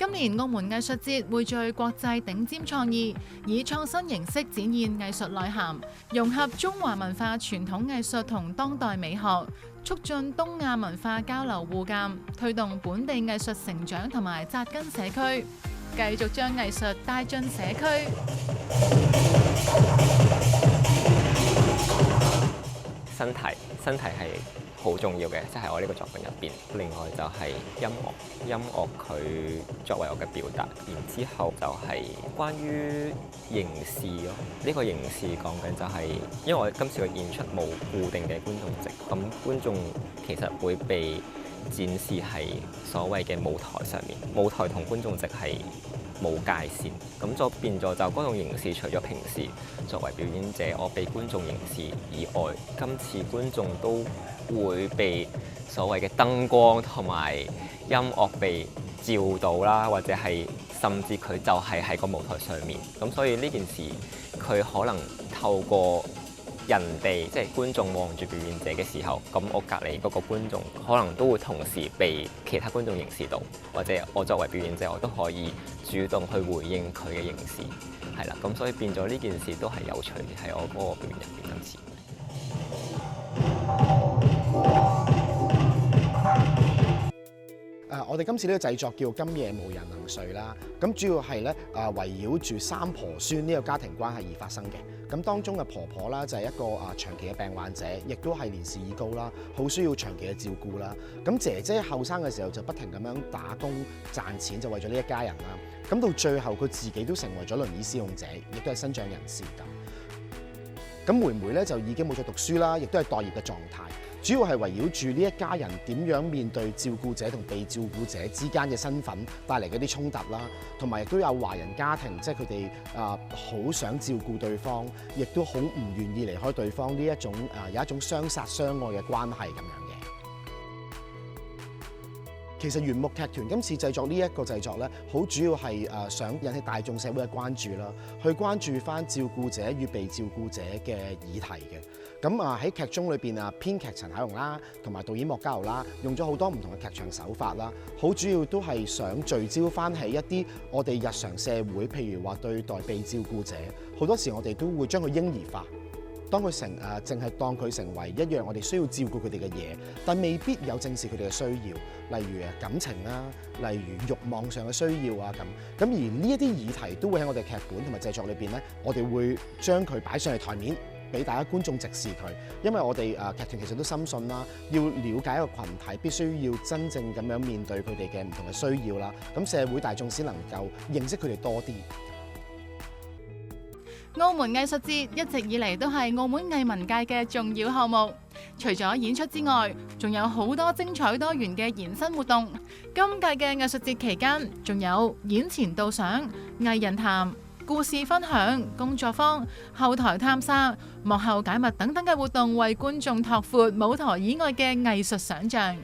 今年澳門藝術節匯聚國際頂尖創意，以創新形式展現藝術內涵，融合中華文化傳統藝術同當代美學，促進東亞文化交流互鑑，推動本地藝術成長同埋扎根社區，繼續將藝術帶進社區。身體係好重要嘅，即係我呢個作品入邊。另外就係音樂佢作為我嘅表達。然之後就係關於凝視咯。呢個凝視講緊就係，因為我今次嘅演出冇固定嘅觀眾席，咁觀眾其實會被展示喺所謂嘅舞台上面。舞台同觀眾席係冇界線，咁就變咗就嗰種凝視，除咗平時作為表演者我被觀眾凝視以外，今次觀眾都會被所謂嘅燈光同埋音樂被照到啦，或者係甚至佢就係喺個舞台上面，咁所以呢件事佢可能透過人哋即係觀眾望住表演者嘅時候，咁我隔離嗰個觀眾可能都會同時被其他觀眾凝視到，或者我作為表演者我都可以主動去回應佢嘅凝視，係啦，咁所以變咗呢件事都係有趣嘅，喺我嗰個表演入邊今次。我哋今次呢個製作叫《今夜無人能睡》啦，咁主要係咧圍繞住三婆孫呢個家庭關係而發生嘅。咁當中嘅婆婆啦就係一個長期嘅病患者，亦都係年事已高啦，好需要長期嘅照顧啦。咁姐姐後生嘅時候就不停咁樣打工賺錢，就為咗呢一家人啦。咁到最後佢自己都成為咗輪椅使用者，亦都係身障人士咁。咁妹妹咧就已經冇再讀書啦，亦都係待業嘅狀態。主要係圍繞住呢一家人點樣面對照顧者同被照顧者之間嘅身份帶嚟嗰啲衝突啦，同埋亦都有華人家庭，即係佢哋好想照顧對方，亦都好唔願意離開對方呢一種有一種相殺相愛嘅關係咁樣嘅。其實原木劇團今次製作呢一個製作咧，好主要係想引起大眾社會嘅關注啦，去關注翻照顧者與被照顧者嘅議題嘅。咁喺劇中裏邊編劇陳巧蓉啦，同埋導演莫嘉豪啦，用咗好多唔同嘅劇場手法啦，好主要都係想聚焦翻喺一啲我哋日常社會，譬如話對待被照顧者，好多時我哋都會將佢嬰兒化。當佢淨係當佢成為一樣我哋需要照顧佢哋嘅嘢，但未必有正視佢哋嘅需要，例如感情啦，例如慾望上嘅需要啊咁。而呢一啲議題都會喺我哋劇本同埋製作裏邊咧，我哋會將佢擺上嚟台面，俾大家觀眾直視佢。因為我哋劇團其實都深信啦，要了解一個群體，必須要真正咁樣面對佢哋嘅唔同嘅需要啦，咁社會大眾先能夠認識佢哋多啲。澳門藝術節一直以嚟都係澳門藝文界嘅重要項目，除咗演出之外，仲有好多精彩多元嘅延伸活動。今屆嘅藝術節期間，仲有演前導賞、藝人談、故事分享、工作坊、後台探索、幕後解密等等嘅活動，為觀眾拓闊舞台以外嘅藝術想像。